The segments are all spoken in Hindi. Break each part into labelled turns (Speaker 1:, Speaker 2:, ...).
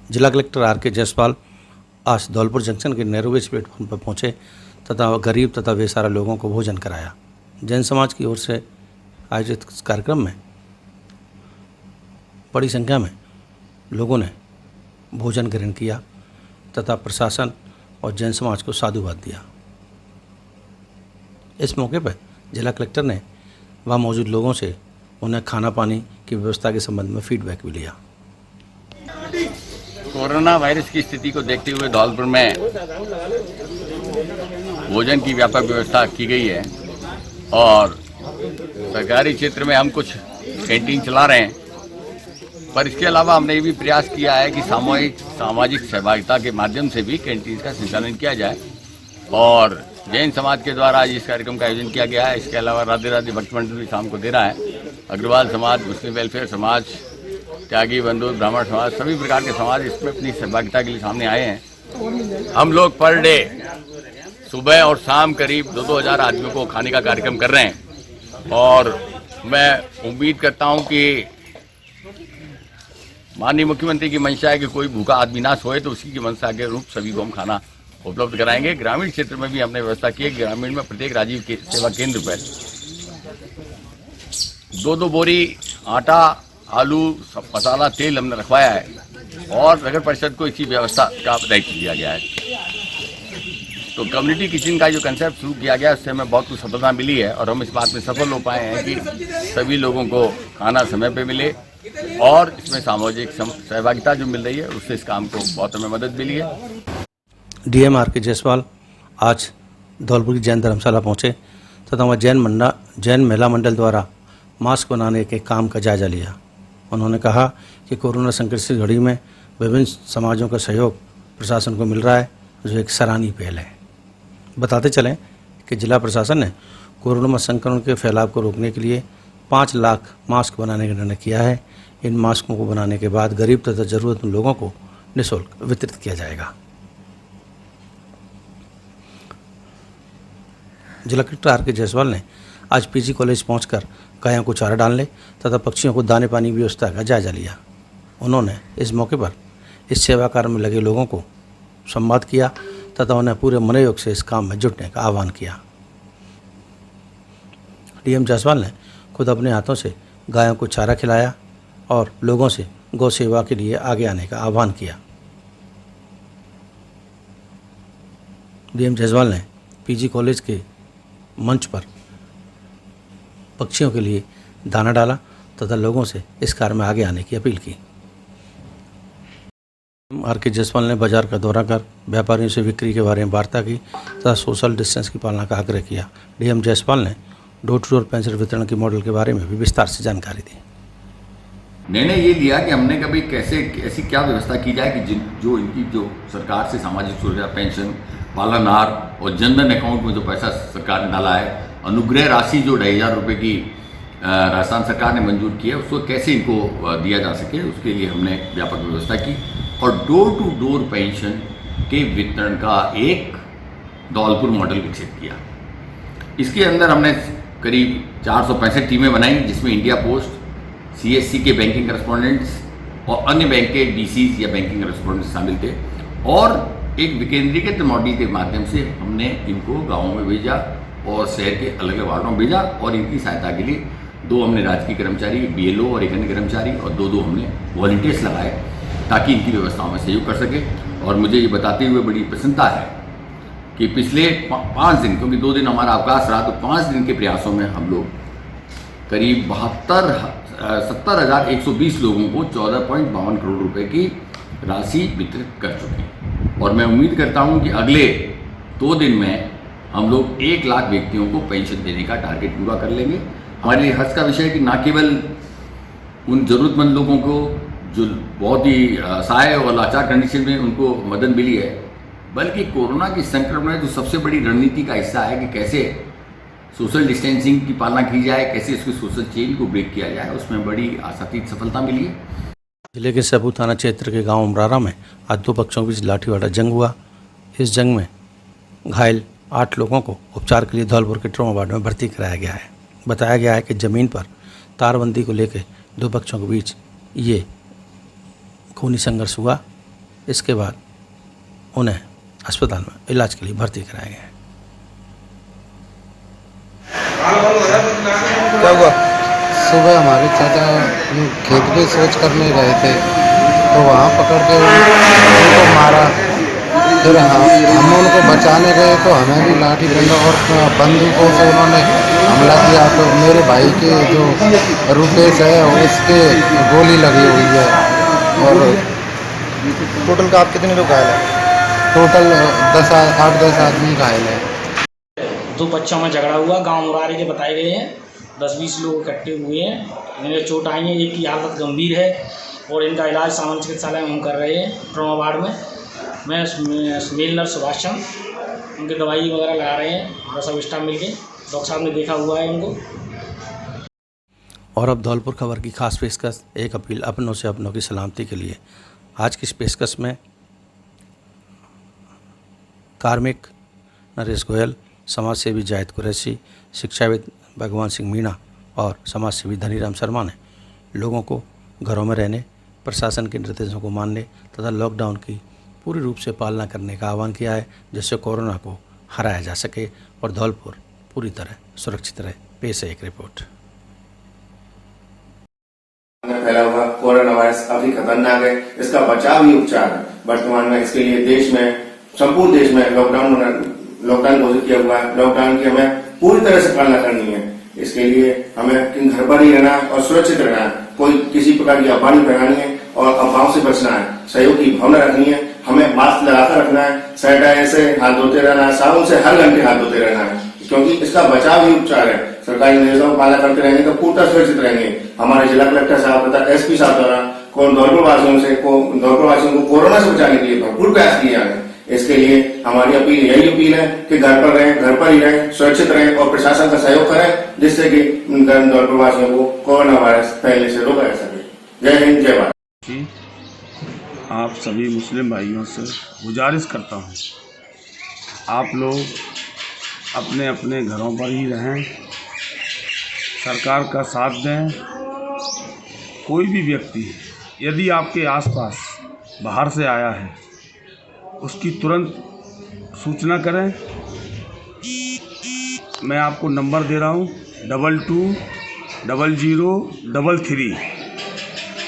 Speaker 1: जिला कलेक्टर आर के जायसवाल आज धौलपुर जंक्शन के नेरोगेज प्लेटफॉर्म पर पहुंचे तथा गरीब तथा बेसहारा लोगों को भोजन कराया। जैन समाज की ओर से आयोजित कार्यक्रम में बड़ी संख्या में लोगों ने भोजन ग्रहण किया तथा प्रशासन और जैन समाज को साधुवाद दिया। इस मौके पर जिला कलेक्टर ने वहाँ मौजूद लोगों से उन्हें खाना पानी की व्यवस्था के संबंध में फीडबैक भी लिया।
Speaker 2: कोरोना वायरस की स्थिति को देखते हुए धौलपुर में भोजन की व्यापक व्यवस्था की गई है और सरकारी क्षेत्र में हम कुछ कैंटीन चला रहे हैं, पर इसके अलावा हमने ये भी प्रयास किया है कि सामाजिक सहभागिता के माध्यम से भी कैंटीन का संचालन किया जाए और जैन समाज के द्वारा आज इस कार्यक्रम का आयोजन किया गया है। इसके अलावा राधे राधे भक्त मंडल भी शाम को दे रहा है। अग्रवाल समाज, मुस्लिम वेलफेयर समाज, त्यागी बंधु, ब्राह्मण समाज, सभी प्रकार के समाज इसमें अपनी सहभागिता के लिए सामने आए हैं। हम लोग पर डे सुबह और शाम करीब 2-2 हज़ार आदमियों को खाने का कार्यक्रम कर रहे हैं और मैं उम्मीद करता हूं कि माननीय मुख्यमंत्री की मंशा है कि कोई भूखा आदमी ना सोए, तो उसी की मंशा के रूप सभी को हम खाना उपलब्ध कराएंगे। ग्रामीण क्षेत्र में भी हमने व्यवस्था की है। ग्रामीण में प्रत्येक राजीव के सेवा केंद्र पर 2-2 बोरी आटा, आलू, मसाला, तेल हमने रखवाया है और नगर परिषद को इसी व्यवस्था का दायित्व दिया गया है। तो कम्युनिटी किचन का जो कंसेप्ट शुरू किया गया उससे हमें बहुत कुछ सफलता मिली है और हम इस बात में सफल हो पाए हैं कि सभी लोगों को खाना समय पे मिले और इसमें सामाजिक सहभागिता जो मिल रही है उससे इस काम को बहुत हमें मदद मिली है।
Speaker 1: डीएम आर के जायसवाल आज धौलपुर की जैन धर्मशाला पहुंचे तथा वहाँ जैन महिला मंडल द्वारा मास्क बनाने के काम का जायजा लिया। उन्होंने कहा कि कोरोना संकट की घड़ी में विभिन्न समाजों का सहयोग प्रशासन को मिल रहा है, जो एक सराहनीय पहल है। बताते चलें कि जिला प्रशासन ने कोरोना संक्रमण के फैलाव को रोकने के लिए 5 लाख मास्क बनाने का निर्णय किया है। इन मास्कों को बनाने के बाद गरीब तथा जरूरतमंद लोगों को निःशुल्क वितरित किया जाएगा। जिला कलेक्टर आर के जायसवाल ने आज पीजी कॉलेज पहुंचकर गायों को चारा डालने तथा पक्षियों को दाने पानी की व्यवस्था का जायजा लिया। उन्होंने इस मौके पर इस सेवा कार्य में लगे लोगों को संवाद किया तथा उन्हें पूरे मनोयोग से इस काम में जुटने का आह्वान किया। डीएम जायसवाल ने खुद अपने हाथों से गायों को चारा खिलाया और लोगों से गौ सेवा के लिए आगे आने का आह्वान किया। डीएम जायसवाल ने पीजी कॉलेज के मंच पर पक्षियों के लिए दाना डाला तथा लोगों से इस कार्य में आगे आने की अपील की। आर के जायसवाल ने बाजार का दौरा कर व्यापारियों से बिक्री के बारे में वार्ता की तथा सोशल डिस्टेंस की पालना का आग्रह किया। डीएम जायसवाल ने डोर टू डोर पेंशन वितरण के मॉडल के बारे में भी विस्तार से जानकारी दी।
Speaker 2: निर्णय ये लिया कि हमने कभी कैसे ऐसी क्या व्यवस्था की जाए कि जो इनकी जो सरकार से सामाजिक सुरक्षा पेंशन, पालनहार और जनधन अकाउंट में जो पैसा सरकार ने डाला है, अनुग्रह राशि जो 2,500 रुपये की राजस्थान सरकार ने मंजूर की है, उसको कैसे इनको दिया जा सके, उसके लिए हमने व्यापक व्यवस्था की और डोर टू डोर पेंशन के वितरण का एक धौलपुर मॉडल विकसित किया। इसके अंदर हमने करीब 465 टीमें बनाई, जिसमें इंडिया पोस्ट, CSC के बैंकिंग करस्पॉन्डेंट्स और अन्य बैंक के DCs या बैंकिंग करस्पॉन्डेंट्स शामिल थे और एक विकेंद्रीकृत मॉडल के माध्यम से हमने इनको गाँवों में भेजा और शहर के अलग अलग वार्डों में भेजा और इनकी सहायता के लिए 2 हमने राजकीय कर्मचारी, BLO और एक अन्य कर्मचारी और 2 हमने वॉलंटियर्स लगाए ताकि इनकी व्यवस्थाओं में सहयोग कर सके। और मुझे ये बताते हुए बड़ी प्रसन्नता है कि पिछले 5 दिन, क्योंकि 2 दिन हमारा अवकाश रहा, तो 5 दिन के प्रयासों में हम लोग करीब 70,120 लोगों को 14.52 करोड़ रुपए की राशि वितरित कर चुके हैं और मैं उम्मीद करता हूं कि अगले 2 दिन में हम लोग 1 लाख व्यक्तियों को पेंशन देने का टारगेट पूरा कर लेंगे। हमारे लिए हर्ष का विषय है कि न केवल उन ज़रूरतमंद लोगों को जो बहुत ही असहाय और लाचार कंडीशन में उनको मदद मिली है, बल्कि कोरोना की संक्रमण में जो सबसे बड़ी रणनीति का हिस्सा है कि कैसे सोशल डिस्टेंसिंग की पालना की जाए, कैसे इसकी सोशल चेन को ब्रेक किया जाए, उसमें बड़ी आशातीत सफलता मिली है।
Speaker 1: जिले के सबू थाना क्षेत्र के गांव उमरारा में आज 2 पक्षों के बीच लाठीवाड़ा जंग हुआ। इस जंग में घायल 8 लोगों को उपचार के लिए धौलपुर के ट्रॉमा वार्ड में भर्ती कराया गया है। बताया गया है कि ज़मीन पर तारबंदी को लेकर 2 पक्षों के बीच ये खूनी संघर्ष हुआ इसके बाद उन्हें अस्पताल में इलाज के लिए भर्ती कराया गया है।
Speaker 3: क्या हुआ? सुबह हमारे चाचा खेत पे शौच करने गए थे, तो वहाँ पकड़ के उनको मारा। फिर हम उनको बचाने गए तो हमें भी लाठी डंडा और बंदूकों से उन्होंने हमला किया। तो मेरे भाई के जो रुपेश है उसके गोली लगी हुई है। और
Speaker 4: टोटल का आप कितने लोग घायल हैं?
Speaker 3: टोटल 8-10 आदमी घायल है।
Speaker 5: दो बच्चों में झगड़ा हुआ, गांव मुरारी के बताए गए हैं। 10-20 लोग इकट्ठे हुए हैं, इन्हें चोट आई है। एक की हालत गंभीर है और इनका इलाज सामान्य चिकित्सालय में हम कर रहे हैं, ट्रॉमा वार्ड में। मैं मेल नर्स सुभाष चंद्र उनकी दवाई वगैरह लगा रहे हैं और सब स्टाफ मिलके। डॉक्टर साहब ने देखा हुआ है उनको।
Speaker 1: और अब धौलपुर खबर की खास पेशकश, एक अपील अपनों से अपनों की सलामती के लिए। आज की इस पेशकश में कार्मिक नरेश गोयल, समाजसेवी जाहिद कुरैशी, शिक्षाविद भगवान सिंह मीणा और समाजसेवी धनीराम शर्मा ने लोगों को घरों में रहने, प्रशासन के निर्देशों को मानने तथा लॉकडाउन की पूरी रूप से पालना करने का आह्वान किया है, जिससे कोरोना को हराया जा सके और धौलपुर पूरी तरह सुरक्षित रहे। पेश है एक रिपोर्ट।
Speaker 6: फैला हुआ कोरोना वायरस काफी खतरनाक है, इसका बचाव ही उपचार है। वर्तमान में इसके लिए देश में, संपूर्ण देश में लॉकडाउन घोषित किया हुआ है। लॉकडाउन की हमें पूरी तरह से पालना करनी है। इसके लिए हमें घर पर ही रहना है और सुरक्षित रहना है। कोई किसी प्रकार की अफवाह नहीं फैलानी है और अफवाहों से बचना है। सहयोग की भावना रखनी है। हमें मास्क लगाकर रखना है, सैनिटाइजर से हाथ धोते रहना है, साबुन से हर घंटे हाथ धोते रहना है, क्योंकि इसका बचाव ही उपचार है। सरकारी निर्देशों का पालन करते रहेंगे तो पूर्णतः सुरक्षित रहेंगे। हमारे जिला कलेक्टर साहब तथा एसपी साहब द्वारा धौलपुर वासियों को कोरोना से बचाने के लिए भरपूर प्रयास किए जा रहे हैं। इसके लिए हमारी यही अपील है कि घर पर रहें, घर पर ही रहें, सुरक्षित रहें और प्रशासन का सहयोग करें, जिससे कि धौलपुर वासियों को कोरोना वायरस फैलने से रोका जा सके। जय हिंद, जय भारत।
Speaker 7: आप सभी मुस्लिम भाइयों से गुजारिश करता हूँ, आप लोग अपने अपने घरों पर ही रहें, सरकार का साथ दें। कोई भी व्यक्ति यदि आपके आसपास बाहर से आया है, उसकी तुरंत सूचना करें। मैं आपको नंबर दे रहा हूँ 220033।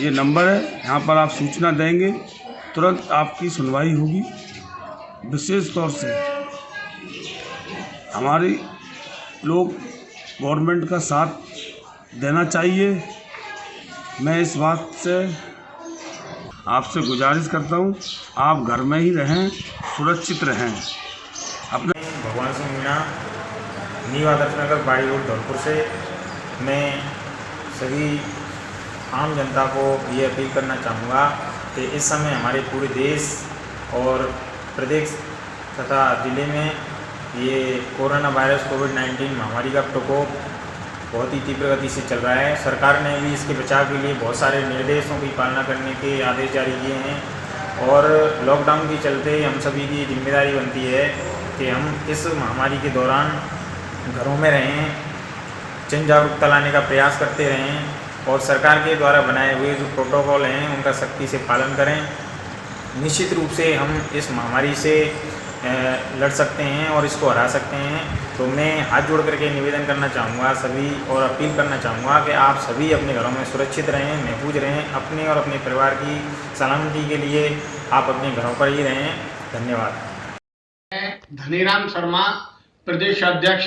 Speaker 7: ये नंबर है, यहाँ पर आप सूचना देंगे, तुरंत आपकी सुनवाई होगी। विशेष तौर से हमारे लोग गवर्नमेंट का साथ देना चाहिए। मैं इस बात से आपसे गुजारिश करता हूँ, आप घर में ही रहें, सुरक्षित रहें। अपने
Speaker 8: भगवान सिंह मीणा, न्यू आदर्श नगर, बाड़ी रोड, धौलपुर से मैं सभी आम जनता को ये अपील करना चाहूँगा कि इस समय हमारे पूरे देश और प्रदेश तथा ज़िले में ये कोरोना वायरस कोविड-19 महामारी का प्रकोप बहुत ही तीव्र गति से चल रहा है। सरकार ने भी इसके बचाव के लिए बहुत सारे निर्देशों की पालना करने के आदेश जारी किए हैं और लॉकडाउन के चलते हम सभी की जिम्मेदारी बनती है कि हम इस महामारी के दौरान घरों में रहें, जन जागरूकता लाने का प्रयास करते रहें और सरकार के द्वारा बनाए हुए जो प्रोटोकॉल हैं उनका सख्ती से पालन करें। निश्चित रूप से हम इस महामारी से लड़ सकते हैं और इसको हरा सकते हैं। तो मैं हाथ जोड़ करके निवेदन करना चाहूँगा सभी और अपील करना चाहूँगा कि आप सभी अपने घरों में सुरक्षित रहें, महफूज रहें। अपने और अपने परिवार की सलामती के लिए आप अपने घरों पर ही रहें। धन्यवाद।
Speaker 9: धनीराम शर्मा, प्रदेश अध्यक्ष,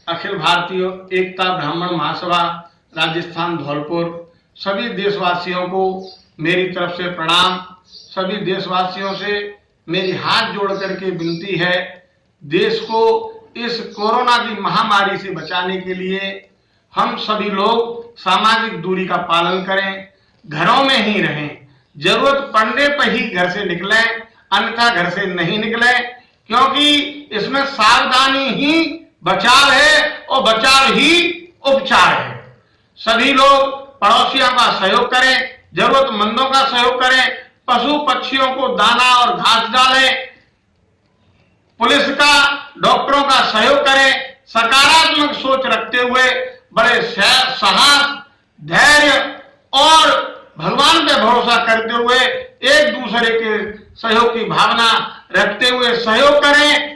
Speaker 9: अखिल भारतीय एकता ब्राह्मण महासभा, राजस्थान, धौलपुर। सभी देशवासियों को मेरी तरफ से प्रणाम। सभी देशवासियों से मेरी हाथ जोड़ करके विनती है, देश को इस कोरोना की महामारी से बचाने के लिए हम सभी लोग सामाजिक दूरी का पालन करें, घरों में ही रहें, जरूरत पड़ने पर ही घर से निकलें, अन्यथा घर से नहीं निकलें, क्योंकि इसमें सावधानी ही बचाव है और बचाव ही उपचार है। सभी लोग पड़ोसियों का सहयोग करें, जरूरतमंदों का सहयोग करें, पशु पक्षियों को दाना और घास डालें, पुलिस का, डॉक्टरों का सहयोग करें। सकारात्मक सोच रखते हुए बड़े साहस, धैर्य और भगवान पे भरोसा करते हुए एक दूसरे के सहयोग की भावना रखते हुए सहयोग करें।